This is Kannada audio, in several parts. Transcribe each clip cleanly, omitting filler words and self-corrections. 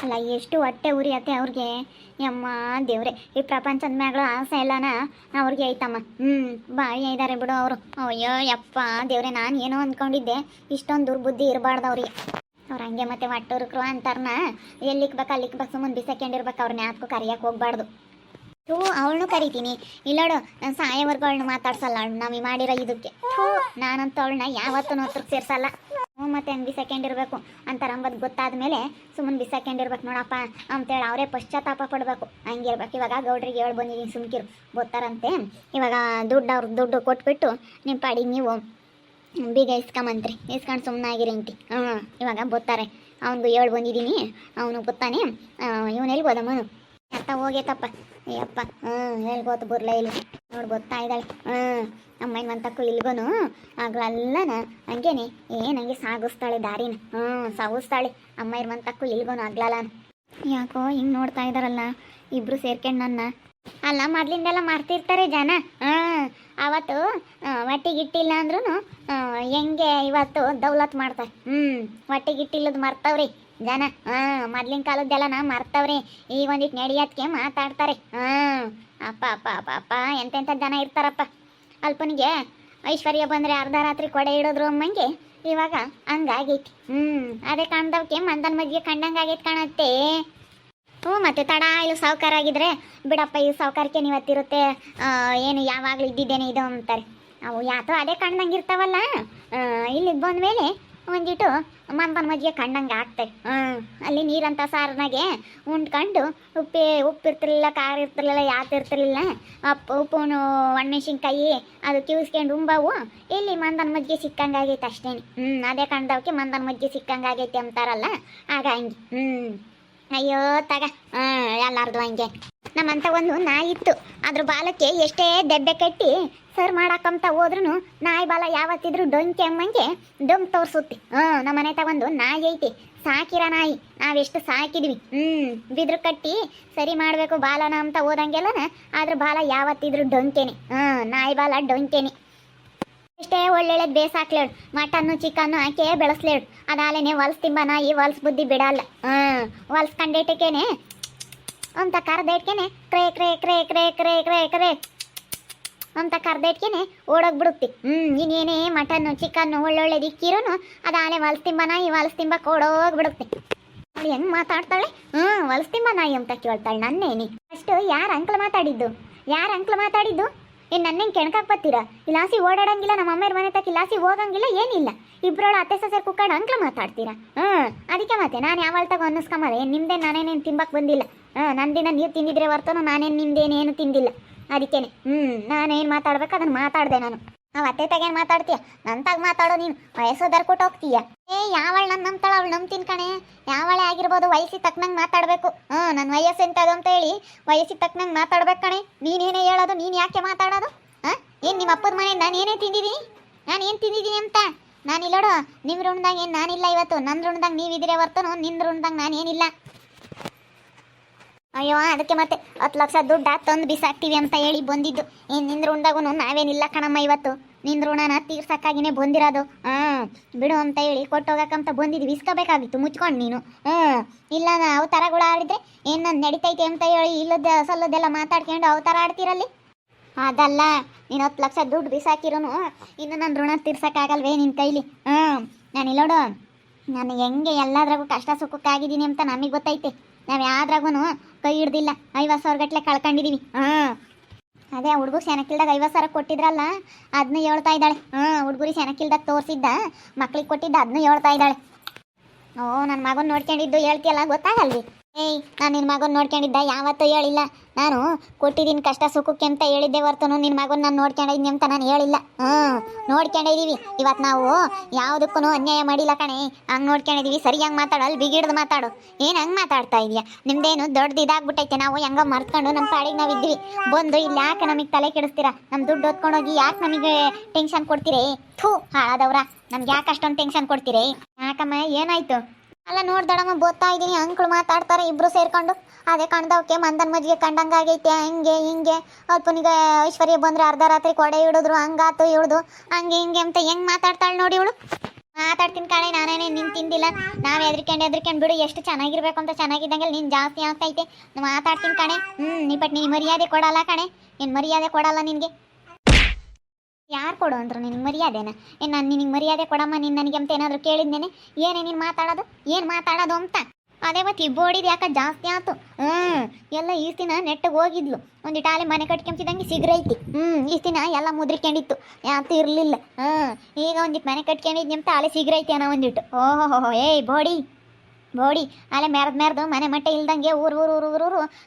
ಅಲ್ಲ ಎಷ್ಟು ಹೊಟ್ಟೆ ಉರಿಯತ್ತೆ ಅವ್ರಿಗೆ. ಯಮ್ಮ ದೇವ್ರೆ, ಈ ಪ್ರಪಂಚದ ಮ್ಯಾಗಳು ಆಸೆ ಎಲ್ಲನ ಅವ್ರಿಗೆ ಐತಮ್ಮ. ಬಾಯಿ ಇದ್ದಾರೆ ಬಿಡು ಅವರು. ಅಯ್ಯೋ ಯಪ್ಪ ದೇವ್ರೆ, ನಾನು ಏನೋ ಅಂದ್ಕೊಂಡಿದ್ದೆ, ಇಷ್ಟೊಂದು ದುರ್ಬುದ್ಧಿ ಇರಬಾರ್ದು ಅವ್ರಿಗೆ. ಅವ್ರು ಹಂಗೆ ಮತ್ತೆ ಹೊಟ್ಟುರುಕ್ರು ಅಂತಾರನ, ಎಲ್ಲಿಕ್ಬೇಕು ಅಲ್ಲಿಕ್ಬೇಕು, ಸುಮ್ಮನೆ ಬಿಸಾಕೊಂಡಿರ್ಬೇಕು. ಅವ್ರನ್ನ ಯಾಕೂ ಕರಿಯಕ್ಕೆ ಹೋಗ್ಬಾರ್ದು. ಅವಳನ್ನು ಕರಿತೀನಿ, ಇಲ್ಲೋಡು ನಾನು ಸಾಯೋವರೆಗೂ ಅವಳನ್ನ ಮಾತಾಡ್ಸಲ್ಲ. ಅವಳು ನಾವು ಮಾಡಿರೋ ಇದಕ್ಕೆ ನಾನಂತೂ ಅವಳನ್ನ ಯಾವತ್ತೂ ಹತ್ರಕ್ಕೆ ಸೇರಿಸಲ್ಲ. ಮತ್ತೆ ಹಂಗೆ ಬಿಸಾಕೊಂಡಿರ್ಬೇಕು ಅಂತಾರಂಬದು ಗೊತ್ತಾದ ಮೇಲೆ ಸುಮ್ಮನೆ ಬಿಸಾಕೊಂಡಿರ್ಬೇಕು ನೋಡಪ್ಪ ಅಂತೇಳಿ ಅವರೇ ಪಶ್ಚಾತ್ತಾಪ ಪಡಬೇಕು. ಹಂಗಿರ್ಬೇಕು. ಇವಾಗ ಗೌಡ್ರಿಗೆ ಹೇಳಿ ಬಂದಿದ್ದೀನಿ, ಸುಮ್ಕಿರು ಗೊತ್ತಾರಂತೆ. ಇವಾಗ ದುಡ್ಡು ಕೊಟ್ಬಿಟ್ಟು ನಿಮ್ಮ ಪಾಡಿ ನೀವು ಬೀಗ ಇಸ್ಕೊಂಬಂತ್ರಿ, ಇಸ್ಕೊಂಡು ಸುಮ್ಮನಾಗಿರಿ ಅಂತಿ. ಇವಾಗ ಗೊತ್ತಾರೆ. ಅವ್ನಿಗೂ ಹೇಳಿ ಬಂದಿದ್ದೀನಿ, ಅವನು ಗೊತ್ತಾನೆ. ಇವನು ಎಲ್ಗೋದಮ್ಮ ಅತ್ತ ಹೋಗೇತಪ್ಪ. ಅಯ್ಯಪ್ಪ ಹೇಳ್ಬೋತು ಬುರ್ಲ ಇಲ್ಲಿ ನೋಡಿ ಗೊತ್ತಾ ಇದ್ದಾಳೆ. ಅಮ್ಮನ ಮಂತಕ್ಕೂ ಇಲ್ಗೋನು ಆಗ್ಲಲ್ಲನ ಹಂಗೇನೆ ಹಂಗೆ ಸಾಗಿಸ್ತಾಳೆ ದಾರಿನ. ಸಾಗಿಸ್ತಾಳೆ ಅಮ್ಮ ಮಂತಕ್ಕೂ ಇಲ್ಗೋನು ಆಗ್ಲಲ್ಲ. ಯಾಕೋ ಹಿಂಗೆ ನೋಡ್ತಾ ಇದ್ದಾರಲ್ಲ ಇಬ್ರು ಸೇರ್ಕೊಂಡು ನನ್ನ. ಅಲ್ಲ ಮೊದ್ಲಿಂದೆಲ್ಲ ಮಾಡ್ತಿರ್ತಾರೆ ಜನ. ಅವತ್ತು ಹೊಟ್ಟಿಗಿಟ್ಟಿಲ್ಲ ಅಂದ್ರೂ ಹೆಂಗೆ ಇವತ್ತು ದೌಲತ್ ಮಾಡ್ತಾರೆ. ಹೊಟ್ಟಿಗಿಟ್ಟಿಲ್ಲದು ಮರ್ತವ್ರಿ ಜನ. ಮೊದ್ಲಿನ ಕಾಲದ್ದೆಲ್ಲ ಮರ್ತವ್ರಿ. ಈಗ ಒಂದಿಟ್ಟು ನಡೆಯೋದಕ್ಕೆ ಮಾತಾಡ್ತಾರೆ. ಅಪ್ಪ ಅಪ್ಪ ಅಪ್ಪ ಅಪ್ಪ ಎಂತೆಂಥ ಜನ ಇರ್ತಾರಪ್ಪ. ಅಲ್ಪನಿಗೆ ಐಶ್ವರ್ಯ ಬಂದರೆ ಅರ್ಧ ರಾತ್ರಿ ಕೊಡೆ ಇಡೋದ್ರು ಅಮ್ಮಂಗೆ ಇವಾಗ ಹಂಗಾಗೈತಿ. ಅದೇ ಕಾಣ್ದವಕ್ಕೆ ಮಂದನ್ ಮಜ್ಜಿಗೆ ಕಂಡಂಗೆ ಆಗೈತೆ ಕಾಣತ್ತೆ. ಮತ್ತೆ ತಡ ಇಲ್ಲಿ ಸಾವುಕಾರ ಆಗಿದ್ರೆ ಬಿಡಪ್ಪ, ಈ ಸಾವುಕಾರಕ್ಕೆ ನೀವು ಹತ್ತಿರುತ್ತೆ, ಏನು ಯಾವಾಗಲೂ ಇದ್ದಿದ್ದೇನೆ ಇದು ಅಂತಾರೆ. ಅವು ಯಾತೋ ಅದೇ ಕಂಡಂಗೆ ಇರ್ತಾವಲ್ಲ. ಇಲ್ಲಿಗೆ ಬಂದಮೇಲೆ ಒಂದಿಟ್ಟು ಮಂದನ ಮಜ್ಜಿಗೆ ಕಂಡಂಗೆ ಆಗ್ತವೆ. ಅಲ್ಲಿ ನೀರಂತ ಸಾರನಾಗೆ ಉಂಡ್ಕೊಂಡು ಉಪ್ಪಿರ್ತಿರ್ಲಿಲ್ಲ, ಖಾರ ಇರ್ತಿರ್ಲಿಲ್ಲ, ಇರ್ತಿರ್ಲಿಲ್ಲ. ಉಪ್ಪು ಒಣಮೆಣಸಿನ್ಕಾಯಿ ಅದು ಕಿವಿಸ್ಕೊಂಡು ಉಂಬವು. ಇಲ್ಲಿ ಮಂದನ ಮಜ್ಜಿಗೆ ಸಿಕ್ಕಂಗೆ ಆಗೈತೆ ಅಷ್ಟೇನೆ. ಅದೇ ಕಂಡವಕ್ಕೆ ಮಂದನ ಮಜ್ಜಿಗೆ ಸಿಕ್ಕಂಗೆ ಆಗೈತೆ ಅಂತಾರಲ್ಲ, ಆಗ ಹಂಗೆ. ಅಯ್ಯೋ ತಗ ಎಲ್ಲಾರ್ದು ಹಂಗೆ. ನಮ್ಮಂತ ಒಂದು ನಾಯಿ ಇತ್ತು, ಅದ್ರ ಬಾಲಕ್ಕೆ ಎಷ್ಟೇ ದೆಬ್ಬೆ ಕಟ್ಟಿ ಸರ್ ಮಾಡಾಕಂತ ಹೋದ್ರೂ ನಾಯಿ ಬಾಲ ಯಾವತ್ತಿದ್ರು ಡೊಂಕಿ ಅಮ್ಮಂಗೆ ಡೊಂಕ್ ತೋರಿಸುತ್ತೆ. ನಮ್ಮ ಮನೆ ತಗೊಂಡು ನಾಯಿ ಐತಿ, ಸಾಕಿರೋ ನಾಯಿ. ನಾವೆಷ್ಟು ಸಾಕಿದ್ವಿ. ಬಿದ್ರು ಕಟ್ಟಿ ಸರಿ ಮಾಡಬೇಕು ಬಾಲನ ಅಂತ ಹೋದಂಗೆಲ್ಲನ ಅದ್ರ ಬಾಲ ಯಾವತ್ತಿದ್ರು ಡೊಂಕೆನೆ. ನಾಯಿ ಬಾಲ ಡೊಂಕೆನೆ. ಎಷ್ಟೇ ಒಳ್ಳೊಳ್ಳೆದು ಬೇಸಾಕ್ಲೇಳು, ಮಟನ್ನು ಚಿಕನ್ನು ಹಾಕಿ ಬೆಳೆಸ್ಲೇಳು. ಅದಾಲೇನೆ ಹೊಲ್ಸ್ ತಿಂಬ ನಾಯಿ ಹೊಲ್ಸ್ ಬುದ್ಧಿ ಬಿಡಲ್ಲ. ಹೊಲ್ಸ್ ಕಂಡೇಟಕ್ಕೇನೆ ಅಂತ ಕರ್ದೇಟ್ಕೇನೆ ಕ್ರೇ ಕ್ರೇ ಕ್ರೇ ಕ್ರೇ ಕ್ರೇ ಕ್ರೇ ಕ್ರೇ ಅಂತ ಕರ್ದೇಟ್ಕೇನೆ ಓಡೋಗ್ಬಿಡುತ್ತೆ. ಇನ್ನೇನೇ ಮಟನ್ನು ಚಿಕನ್ನು ಒಳ್ಳೊಳ್ಳೆದು ಇಕ್ಕಿರೋನು ಅದಾಲೆ ಹೊಲ್ಸ್ ತಿಂಬ ನಾಯಿ ಹೊಲ್ಸ್ ತಿಂಬಕ್ಕೆ ಓಡೋಗ್ಬಿಡುತ್ತೆ. ಅವಳು ಹೆಂಗೆ ಮಾತಾಡ್ತಾಳೆ. ಹೊಲ್ಸ್ ತಿಂಬ ನಾಯಿ ಅಂತ ಕೇಳ್ತಾಳೆ ನನ್ನೇನಿ. ಅಷ್ಟು ಯಾರು ಅಂಕಲ್ ಮಾತಾಡಿದ್ದು? ಏನು ನನ್ನ ಹೆಂಗೆ ಕೆಣಕಕ್ಕೆ ಬರ್ತೀರಾ? ಇಲಾಸಿ ಓಡಾಡಂಗಿಲ್ಲ, ನಮ್ಮ ಅಮ್ಮೇರ ಮನೆ ತಕ್ಕ ಇಲಾಸಿ ಹೋಗಂಗಿಲ್ಲ, ಏನಿಲ್ಲ. ಇಬ್ಬರೋಳು ಅತ್ತೆ ಸೊಸೆ ಕುಕ್ಕಾಡು ಅಂಕ್ಲ ಮಾತಾಡ್ತೀರಾ? ಅದಕ್ಕೆ ಮತ್ತೆ ನಾನು ಯಾವಳ ತಗೋ ಅನ್ನಿಸ್ಕೊಂಬಲ್ಲ. ಏನು ನಿಮ್ದೇ ನಾನೇನೇನು ತಿಂಬಕ್ಕೆ ಬಂದಿಲ್ಲ. ನಂದಿನ ನೀವು ತಿಂದಿದ್ರೆ ಹೊರ್ತನು ನಾನೇನು ನಿಮ್ದೇನೇನು ತಿಂದಿಲ್ಲ. ಅದಕ್ಕೇನೆ ನಾನೇನು ಮಾತಾಡ್ಬೇಕು ಅದನ್ನು ಮಾತಾಡಿದೆ ನಾನು. ನಾವು ಅತ್ತೆ ತಗೇನು ಮಾತಾಡ್ತೀಯ? ನನ್ನ ತಾಗ ಮಾತಾಡೋ ನೀನು. ವಯಸ್ಸೋದರ್ ಕೊಟ್ಟು ಹೋಗ್ತೀಯ. ಯಾವಳು ನನ್ನ ನಂಬ್ತಾಳ ಅವಳು ನಂಬ್ತೀನಿ ಕಣೆ. ಯಾವಳೇ ಆಗಿರ್ಬೋದು, ವಯಸ್ಸಿಗೆ ತಕ್ಕನಂಗೆ ಮಾತಾಡಬೇಕು. ನನ್ನ ವಯಸ್ಸು ಎಂತದು ಅಂತ ಹೇಳಿ ವಯಸ್ಸಿಗೆ ತಕ್ಕನಂಗೆ ಮಾತಾಡ್ಬೇಕು ಕಣೆ. ನೀನೇನೇ ಹೇಳೋದು, ನೀನು ಯಾಕೆ ಮಾತಾಡೋದು? ಏನು ನಿಮ್ಮ ಅಪ್ಪದ ಮನೆಯಿಂದ ನಾನು ಏನು ತಿಂದಿದ್ದೀನಿ ಅಂತ? ನಾನು ಇಲ್ಲೋಡು ನಿಮ್ಮ ಋಣದಾಗ ಏನು ನಾನಿಲ್ಲ ಇವತ್ತು. ನನ್ನ ಋಣದಾಗ ನೀವಿದ್ರೆ ಹೊರ್ತನು ನಿನ್ನ ಋಣದಾಗ ನಾನೇನಿಲ್ಲ. ಅಯ್ಯೋ ಅದಕ್ಕೆ ಮತ್ತೆ 10 ಲಕ್ಷ ದುಡ್ಡು ತಂದು ಬಿಸಾಕ್ತೀವಿ ಅಂತ ಹೇಳಿ ಬಂದಿದ್ದು. ನಿಂದ ಋಣದಾಗೂ ನಾವೇನಿಲ್ಲ ಕಣಮ್ಮ ಇವತ್ತು. ನಿಂದ ಋಣನ ತೀರ್ಸಕ್ಕಾಗಿನೇ ಬಂದಿರೋದು. ಬಿಡು ಅಂತ ಹೇಳಿ ಕೊಟ್ಟೋಗಕ್ಕಂತ ಬಂದಿದ್ವಿ. ಇಸ್ಕೋಬೇಕಾಗಿತ್ತು ಮುಚ್ಕೊಂಡು ನೀನು. ಇಲ್ಲ ಅವು ಥರಗಳು ಆಡಿದ್ರೆ ಏನು ನಡೀತೈತೆ ಅಂತ ಹೇಳಿ ಇಲ್ಲದ ಸಲ್ಲದೆಲ್ಲ ಮಾತಾಡ್ಕೊಂಡು ಅವು ಥರ ಆಡ್ತೀರಲ್ಲಿ. ಅದಲ್ಲ, ನೀನು 10 ಲಕ್ಷ ದುಡ್ಡು ಬಿಸಾಕಿರೋನು ಇನ್ನು ನನ್ನ ಋಣ ತೀರ್ಸಕ್ಕಾಗಲ್ವೇ ನಿನ್ನ ಕೈಲಿ? ನಾನು ಇಲ್ಲೋಡು, ನಾನು ಹೆಂಗೆ ಎಲ್ಲದ್ರಾಗೂ ಕಷ್ಟ ಸುಖಕ್ಕಾಗಿದ್ದೀನಿ ಅಂತ ನಮಗೆ ಗೊತ್ತೈತೆ. ನಾವು ಯಾವ್ದ್ರಾಗೂ ಕೈ ಹಿಡ್ದಿಲ್ಲ. 50,000 ಗಟ್ಟಲೆ ಕಳ್ಕೊಂಡಿದ್ದೀವಿ. ಅದೇ ಹುಡುಗರು ಸೆನಕಿಲ್ದಾಗ 50,000 ಕೊಟ್ಟಿದ್ರಲ್ಲ, ಅದನ್ನ ಹೇಳ್ತಾ ಇದ್ದಾಳೆ. ಹುಡುಗರಿಗೆ ಸೆನಕಿಲ್ದಾಗ ತೋರಿಸಿದ್ದ ಮಕ್ಳಿಗೆ ಕೊಟ್ಟಿದ್ದ ಅದನ್ನ ಹೇಳ್ತಾ ಇದ್ದಾಳೆ. ನನ್ನ ಮಗನ ನೋಡ್ಕೊಂಡಿದ್ದು ಹೇಳ್ತೀಯಲ್ಲ, ಗೊತ್ತಾಗಲ್ವಿ? ನಾನು ನಿನ್ನ ಮಗನ ನೋಡ್ಕೊಂಡಿದ್ದ ಯಾವತ್ತೂ ಹೇಳಿಲ್ಲ. ನಾನು ಕೊಟ್ಟಿದ್ದೀನಿ ಕಷ್ಟ ಸುಖಕ್ಕೆ ಅಂತ ಹೇಳಿದ್ದೆ ಹೊರ್ತನು ನಿನ್ನ ಮಗನ ನಾನು ನೋಡ್ಕೊಂಡಿದ್ದೀನಿ ಅಂತ ನಾನು ಹೇಳಿಲ್ಲ. ನೋಡ್ಕೊಂಡಿದ್ದೀವಿ. ಇವತ್ತು ನಾವು ಯಾವುದಕ್ಕೂ ಅನ್ಯಾಯ ಮಾಡಿಲ್ಲ ಕಣೆ. ಹಂಗೆ ನೋಡ್ಕೊಂಡಿದ್ದೀವಿ. ಸರಿಯಾಗಿ ಮಾತಾಡು, ಅಲ್ಲಿ ಬಿಗಿಡ್ದು ಮಾತಾಡು. ಏನು ಹಂಗೆ ಮಾತಾಡ್ತಾ ಇದೆಯಾ? ನಿಮ್ದೇನು ದೊಡ್ಡದು ಇದಾಗ್ಬಿಟ್ಟೈತೆ. ನಾವು ಹೆಂಗೋ ಮರ್ತ್ಕೊಂಡು ನಮ್ಮ ಪಾಡಿಗೆ ನಾವು ಇದ್ವಿ. ಬಂದು ಇಲ್ಲಿ ಯಾಕೆ ನಮಗೆ ತಲೆ ಕೆಡಿಸ್ತೀರಾ? ನಮ್ಮ ದುಡ್ಡು ಹೊತ್ಕೊಂಡೋಗಿ ಯಾಕೆ ನಮಗೆ ಟೆನ್ಷನ್ ಕೊಡ್ತೀರಿ? ಹಾಳಾದವ್ರ, ನಮ್ಗೆ ಯಾಕೆ ಅಷ್ಟೊಂದು ಟೆನ್ಷನ್ ಕೊಡ್ತೀರಿ? ಯಾಕಮ್ಮ ಏನಾಯ್ತು? ಅಲ್ಲ ನೋಡ್ದಡಮ್ಮ ಬೋಗ್ತಾ ಇದ್ದೀನಿ. ಅಂಕ್ಳು ಮಾತಾಡ್ತಾರೆ ಇಬ್ರು ಸೇರ್ಕೊಂಡು. ಅದೇ ಕಣ್ದವಕ್ಕೆ ಮಂದನ್ ಮಜ್ಜಿಗೆ ಕಂಡಂಗಾಗೈತೆ, ಹಂಗೆ ಹಿಂಗೆ. ಅಲ್ಪನಿಗೆ ಐಶ್ವರ್ಯ ಬಂದರೆ ಅರ್ಧ ರಾತ್ರಿ ಕೊಡೆ ಹಿಡಿದ್ರು, ಹಂಗಾತು ಹಿಡ್ದು ಹಂಗೆ ಹಿಂಗೆ ಅಂತ ಹೆಂಗೆ ಮಾತಾಡ್ತಾಳೆ ನೋಡಿ ಇವಳು. ಮಾತಾಡ್ತೀನಿ ಕಾಣೆ, ನಾನೇನೆ ನಿನ್ ತಿಂದಿಲ್ಲ. ನಾವ್ ಎದ್ರಿಕೊಂಡು ಬಿಡು, ಎಷ್ಟು ಚೆನ್ನಾಗಿರ್ಬೇಕು ಅಂತ ಚೆನ್ನಾಗಿದ್ದಂಗೆ ನೀನ್ ಜಾಸ್ತಿ ಆಗ್ತೈತೆ. ಮಾತಾಡ್ತೀನಿ ಕಣೆ. ನೀ ಮರ್ಯಾದೆ ಕೊಡಲ್ಲ ಕಣೆ, ಏನ್ ಮರ್ಯಾದೆ ಕೊಡಲ್ಲ ನಿನ್ಗೆ. ಯಾರು ಕೊಡು ಅಂದ್ರು ನಿನಗೆ ಮರ್ಯಾದೆನ? ಏನು ನಾನು ನಿನಗೆ ಮರ್ಯಾದೆ ಕೊಡಮ್ಮ, ನೀನು ನನಗೆ ಅಂತ ಏನಾದರೂ ಕೇಳಿದ್ದೇನೆ? ಏನೇ ನೀನು ಮಾತಾಡೋದು, ಏನು ಮಾತಾಡೋದು ಅಂತ? ಅದೇ ಮತ್ತೆ ಇಬ್ಬೋಡಿದು ಯಾಕೆ ಜಾಸ್ತಿ ಆಯ್ತು. ಎಲ್ಲ ಈ ದಿನ ನೆಟ್ಟಿಗೆ ಹೋಗಿದ್ಲು, ಒಂದಿಟ್ಟು ಆಲೆ ಮನೆ ಕಟ್ಕೊಂತಿದ್ದಂಗೆ ಸಿಗ್ರೈತಿ. ಈ ದಿನ ಎಲ್ಲ ಮುದ್ರಿಕೊಂಡಿತ್ತು, ಯಾತು ಇರಲಿಲ್ಲ. ಈಗ ಒಂದಿಟ್ಟು ಮನೆ ಕಟ್ಕೊಂಡಿದ್ನಿ ಅಂತ ಆಲೆ ಸಿಗ್ರೈತಿ ಅನ್ನೋ ಒಂದಿಟ್ಟು. ಓಹೋ ಏಯ್ ಬೋಡಿ ಅಲ್ಲೇ ಮೆರೆದು ಮನೆ ಮಟ್ಟೆ ಇಲ್ದಂಗೆ ಊರು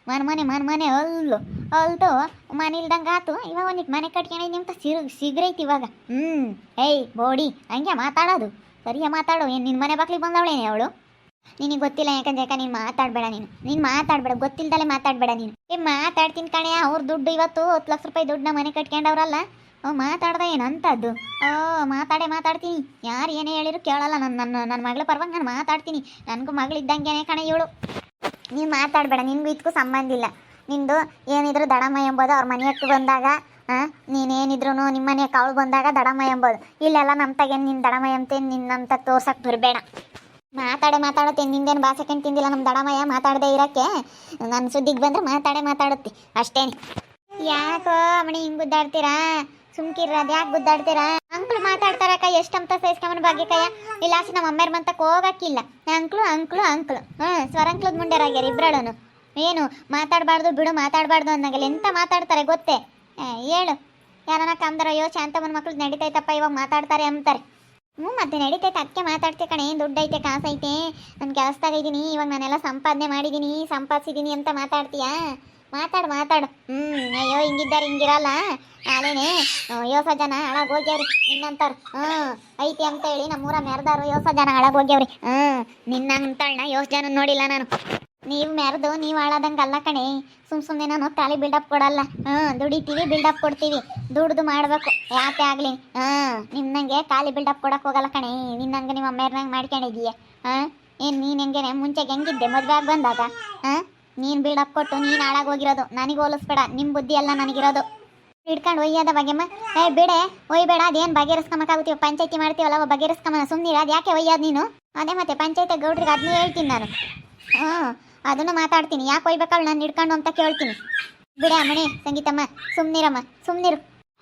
ಮನೆ ಅಲ್ತು ಮನೆ ಇಲ್ದಂಗೆ ಆತು. ಇವಾಗ ಒಂದಿಟ್ಟು ಮನೆ ಕಟ್ಕೊಂಡಿದ್ನಿ ಅಂತ ಸಿಗ್ರೈತಿ ಇವಾಗ. ಏಯ್ ಬೋಡಿ, ಹಂಗೆ ಮಾತಾಡೋದು ಸರಿಯಾ ಮಾತಾಡು. ಏನು ನಿನ್ನ ಮನೆ ಬಾಕ್ಲಿಗೆ ಬಂದವಳೇನೆ ಅವಳು? ನಿನಗೆ ಗೊತ್ತಿಲ್ಲ, ಯಾಕಂದ್ರೆ ನೀನು ಮಾತಾಡಬೇಡ. ನೀನು ಮಾತಾಡಬೇಡ, ಗೊತ್ತಿಲ್ದಲೆ ಮಾತಾಡಬೇಡ ನೀನು. ಮಾತಾಡ್ತೀನಿ ಕಣೆ, ಅವ್ರ ದುಡ್ಡು ಇವತ್ತು 10 ಲಕ್ಷ ರೂಪಾಯಿ ದುಡ್ಡನ್ನ ಮನೆ ಕಟ್ಕೊಂಡವ್ರಲ್ಲ. ಮಾತಾಡ್ದ ಏನಂತದ್ದು? ಮಾತಾಡ್ತೀನಿ. ಯಾರು ಏನೇ ಹೇಳಿದ್ರು ಕೇಳಲ್ಲ. ನನ್ನ ಮಗಳ ಪರವಾಗಿ ನಾನು ಮಾತಾಡ್ತೀನಿ. ನನಗೂ ಮಗಳಿದ್ದಂಗೆನೇ ಕಣೆ ಇವಳು. ನೀನು ಮಾತಾಡಬೇಡ, ನಿನಗೂ ಇದಕ್ಕೂ ಸಂಬಂಧ ಇಲ್ಲ. ನಿಂದು ಏನಿದ್ರು ದಡಮ್ಮ ಎಂಬೋದು ಅವ್ರ ಮನೆಯಕ್ಕೆ ಬಂದಾಗ, ನೀನೇನಿದ್ರು ನಿಮ್ಮ ಮನೆಯಕ್ಕೆ ಅವಳು ಬಂದಾಗ ದಡಮ್ಮ ಎಂಬೋದು. ಇಲ್ಲೆಲ್ಲ ನಮ್ಮ ತಗೇನು ನಿನ್ನ ದಡಮ್ಮ ಎಂತೇನು ನಿನ್ನಂತ ತೋರ್ಸಕ್ಕೆ ಬರಬೇಡ. ಮಾತಾಡತ್ತೆ. ನಿಂದೇನು ಬಾಸಕೇನು ತಿಂದಿಲ್ಲ ನಮ್ಮ ದಡಮಯ್ಯ ಮಾತಾಡದೆ ಇರೋಕ್ಕೆ. ನನ್ನ ಸುದ್ದಿಗೆ ಬಂದ್ರೆ ಮಾತಾಡುತ್ತೆ ಅಷ್ಟೇನೆ. ಯಾಕೋ ಅಮ್ಮಣಿ ಹಿಂಗೆ ಗುದ್ದಾಡ್ತೀರಾ? ಸುಮ್ಕಿರ್ರದು, ಯಾಕೆ ಗುದ್ದಾಡ್ತೀರಾ? ಅಂಕ್ಳು ಮಾತಾಡ್ತಾರಕ್ಕ, ಎಷ್ಟಂತ ಸೈಸ್ಕೊಂಬನ ಭಾಗ್ಯಕಯ್ಯ. ಇಲ್ಲ ನಮ್ಮ ಅಮ್ಮೇರ್ ಬಂತಕ್ಕೆ ಹೋಗಕ್ಕಿಲ್ಲ. ಅಂಕ್ಳು ಸ್ವರಂಕ್ಳದ ಮುಂಡೆರಾಗ್ಯಾರ ಇಬ್ರಳನು. ಏನು ಮಾತಾಡಬಾರ್ದು ಬಿಡು, ಮಾತಾಡಬಾರ್ದು ಅಂದಂಗಲ್ಲ ಎಂತ ಮಾತಾಡ್ತಾರೆ ಗೊತ್ತೇ? ಹೇಳು, ಯಾರನ್ನ ಕಾಮ್ದಾರ, ಅಯ್ಯೋ ಶಾಂತಮ್ಮನ ಮಕ್ಳು ನಡೀತೈತಪ್ಪ ಇವಾಗ ಮಾತಾಡ್ತಾರೆ ಅಂತಾರೆ. ಮತ್ತೆ ನಡೀತೈತೆ, ಅದಕ್ಕೆ ಮಾತಾಡ್ತೆ ಕಣೆ. ದುಡ್ಡೈತೆ, ಕಾಸೈತೆ, ನಾನು ಕೆಲಸದಾಗ ಇದ್ದೀನಿ, ಇವಾಗ ನಾನೆಲ್ಲ ಸಂಪಾದನೆ ಮಾಡಿದ್ದೀನಿ, ಸಂಪಾದಿಸಿದ್ದೀನಿ ಅಂತ ಮಾತಾಡ್ತೀಯಾ? ಮಾತಾಡು. ಅಯ್ಯೋ ಹಿಂಗಿದ್ದಾರೆ ಹಿಂಗಿರಲ್ಲ. ನಾನೇನೆ ಯೋಸ ಜನ ಹಾಳಾಗಿ ಹೋಗ್ಯಾವ್ರಿ ನಿನ್ನಂತಾರ. ಐತಿ ಅಂತ ಹೇಳಿ ನಮ್ಮೂರ ಮೆರೆದಾರು ಯೋಸ ಜನ ಹಾಳಾಗಿ ಹೋಗ್ಯಾವ್ರಿ. ನಿನ್ನಂತಳ್ನ ಯೋಸ ಜನ ನೋಡಿಲ್ಲ ನಾನು. ನೀವು ಮೆರೆದು ನೀವು ಹಾಳಾದಂಗೆ ಅಲ್ಲ ಕಣೆ. ಸುಮ್ಮನೆ ನಾನು ಖಾಲಿ ಬಿಲ್ಡಪ್ ಕೊಡಲ್ಲ. ದುಡಿತೀವಿ, ಬಿಲ್ಡಪ್ ಕೊಡ್ತೀವಿ. ದುಡ್ದು ಮಾಡಬೇಕು ಯಾಕೆ ಆಗಲಿ. ನಿನ್ನಂಗೆ ಖಾಲಿ ಬಿಲ್ಡಪ್ ಕೊಡಕ್ಕೆ ಹೋಗಲ್ಲ ಕಣೆ. ನಿನ್ನಂಗೆ ನಿಮ್ಮ ಅಮ್ಮೇರ್ನಂಗೆ ಮಾಡ್ಕೊಂಡಿದ್ದೀಯ. ಏನು ನೀನು ಹೆಂಗೇನೆ ಮುಂಚೆಗೆ ಹೆಂಗಿದ್ದೆ ಮದುವೆ ಆಗಿ ಬಂದಾಗ? ನೀನು ಬಿಲ್ಡಪ್ ಕೊಟ್ಟು ನೀನು ಹಾಳಾಗಿ ಹೋಗಿರೋದು. ನನಗೆ ಹೋಲಿಸ್ಬೇಡ, ನಿಮ್ಮ ಬುದ್ಧಿ ಎಲ್ಲ ನನಗಿರೋದು. ಇಟ್ಕೊಂಡು ಒಯ್ಯದ ಬಗೆಮ್ಮ. ಬಿಡೆ ಒಯ್ಬೇಡ, ಅದೇನು ಬಗೆಹರಿಸ್ಕೊಂಬಕ್ಕಾಗುತ್ತೀವಿ? ಪಂಚಾಯತಿ ಮಾಡ್ತೀವಲ್ಲ, ಬಗೆಹರಿಸ್ಕೊಂಬ. ಸುಮ್ಮನಿರ, ಅದು ಯಾಕೆ ಒಯ್ಯೋದು ನೀನು? ಅದೇ ಮತ್ತೆ ಪಂಚಾಯತಿ ಗೌಡ್ರಿಗೆ ಅದನ್ನೇ ಹೇಳ್ತೀನಿ ನಾನು. ಅದನ್ನು ಮಾತಾಡ್ತೀನಿ. ಯಾಕೆ ಒಯ್ಬೇಕಳು ನಾನು ಹಿಡ್ಕೊಂಡು ಅಂತ ಕೇಳ್ತೀನಿ. ಬಿಡೆ ಅಮ್ಮಣಿ ಸಂಗೀತಮ್ಮ, ಸುಮ್ಮನಿರು.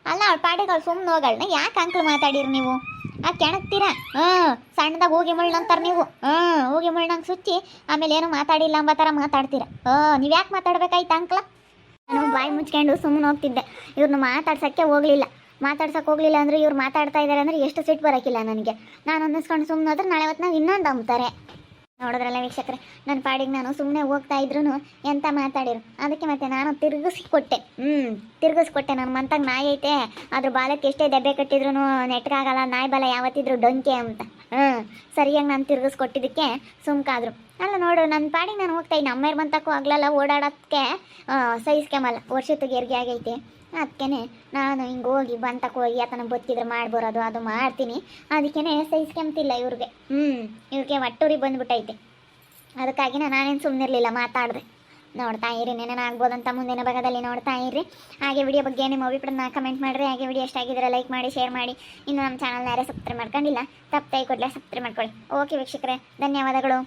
ಅಲ್ಲ ಅವಳು ಪಾಡಿಗಳು ಸುಮ್ಮನೆ ಹೋಗಳನ್ನ ಯಾಕೆ ಅಂಕ್ಳು ಮಾತಾಡಿರಿ ನೀವು? ಆ ಕೆಣಕ್ತೀರಾ? ಸಣ್ಣದಾಗ ಹೋಗಿ ಮುಳ್ಳಂತಾರೆ ನೀವು. ಹೋಗಿ ಮುಳ್ಳಂಗೆ ಸುಚ್ಚಿ ಆಮೇಲೆ ಏನು ಮಾತಾಡಿಲ್ಲ ಅಂಬ ಥರ ಮಾತಾಡ್ತೀರಾ. ನೀವು ಯಾಕೆ ಮಾತಾಡ್ಬೇಕಾಯ್ತು ಅಂಕ್ಳ? ನಾನು ಬಾಯಿ ಮುಚ್ಕೊಂಡು ಸುಮ್ಮನೆ ಹೋಗ್ತಿದ್ದೆ. ಇವ್ರನ್ನ ಮಾತಾಡ್ಸೋಕ್ಕೆ ಹೋಗಲಿಲ್ಲ ಅಂದರೆ ಇವ್ರು ಮಾತಾಡ್ತಾ ಇದ್ದಾರೆ ಅಂದರೆ ಎಷ್ಟು ಸಿಟ್ಟು ಬರೋಕ್ಕಿಲ್ಲ ನನಗೆ. ನಾನು ಅನ್ನಿಸ್ಕೊಂಡು ಸುಮ್ಮನೆ ಹೋದ್ರೆ ನಾಳೆ ಹೊತ್ತು ನಾವು ಇನ್ನೊಂದು ಅಂಬ್ತಾರೆ. ನೋಡಿದ್ರಲ್ಲ ವೀಕ್ಷಕರೇ, ನನ್ನ ಪಾಡಿಗೆ ನಾನು ಸುಮ್ಮನೆ ಹೋಗ್ತಾ ಇದ್ರು ಎಂತ ಮಾತಾಡಿರು. ಅದಕ್ಕೆ ಮತ್ತೆ ನಾನು ತಿರುಗಿಸ್ಕೊಟ್ಟೆ. ನನ್ನ ಮಂತಾಗ ನಾಯಿ ಐತೆ, ಅದ್ರ ಬಾಲಕ್ಕೆ ಎಷ್ಟೇ ದೆಬ್ಬೆ ಕಟ್ಟಿದ್ರು ನೆಟ್ಗಾಗಲ್ಲ, ನಾಯಿ ಬಾಲ ಯಾವತ್ತಿದ್ರು ಡೊಂಕೆ ಅಂತ. ಸರಿಯಾಗಿ ನಾನು ತಿರುಗಿಸ್ಕೊಟ್ಟಿದ್ದಕ್ಕೆ ಸುಮ್ಕಾದ್ರು. ಅಲ್ಲ ನೋಡು, ನನ್ನ ಪಾಡಿಗೆ ನಾನು ಹೋಗ್ತಾ ಇದ್ದೀನಿ. ಅಮ್ಮೇರ್ ಬಂತಕ್ಕೂ ಆಗ್ಲಲ್ಲ, ಓಡಾಡೋಕ್ಕೆ ಸಹಿಸ್ಕೊಂಬಲ್ಲ, ವರ್ಷಕ್ಕೆ ಹೆರಿಗೆ ಆಗೈತೆ. ಅದಕ್ಕೆ ನಾನು ಹಿಂಗೆ ಹೋಗಿ ಬಂತಕ್ಕೆ ಹೋಗಿ ಆತನ ಬದುಕಿದ್ರೆ ಮಾಡ್ಬರೋದು ಅದು ಮಾಡ್ತೀನಿ. ಅದಕ್ಕೇ ಸಹಿಸ್ಕೊಂತಿಲ್ಲ ಇವ್ರಿಗೆ ಒಟ್ಟೂರಿಗೆ ಬಂದುಬಿಟ್ಟೈತೆ. ಅದಕ್ಕಾಗಿ ನಾನೇನು ಸುಮ್ಮನಿರಲಿಲ್ಲ, ಮಾತಾಡಿದೆ. ನೋಡ್ತಾ ಇರಿ, ನೆನನಾಗ್ಬೋದಂತ ಮುಂದಿನ ಭಾಗದಲ್ಲಿ ನೋಡ್ತಾ ಇರಿ. ಹಾಗೆ ವಿಡಿಯೋ ಬಗ್ಗೆ ನಿಮ್ಮ ಅಭಿಪ್ರಾಯನ ಕಮೆಂಟ್ ಮಾಡಿರಿ. ಹಾಗೆ ವಿಡಿಯೋ ಎಷ್ಟಾಗಿದ್ರೆ ಲೈಕ್ ಮಾಡಿ, ಶೇರ್ ಮಾಡಿ. ಇನ್ನು ನಮ್ಮ ಚಾನಲ್ನ ಯಾರೇ ಸಬ್ಸ್ಕ್ರೈಬ್ ಮಾಡ್ಕೊಂಡಿಲ್ಲ, ತಪ್ಪು ಕೊಡಲೇ ಸಬ್ಸ್ಕ್ರೈಬ್ ಮಾಡ್ಕೊಳ್ಳಿ. ಓಕೆ ವೀಕ್ಷಕರೇ, ಧನ್ಯವಾದಗಳು.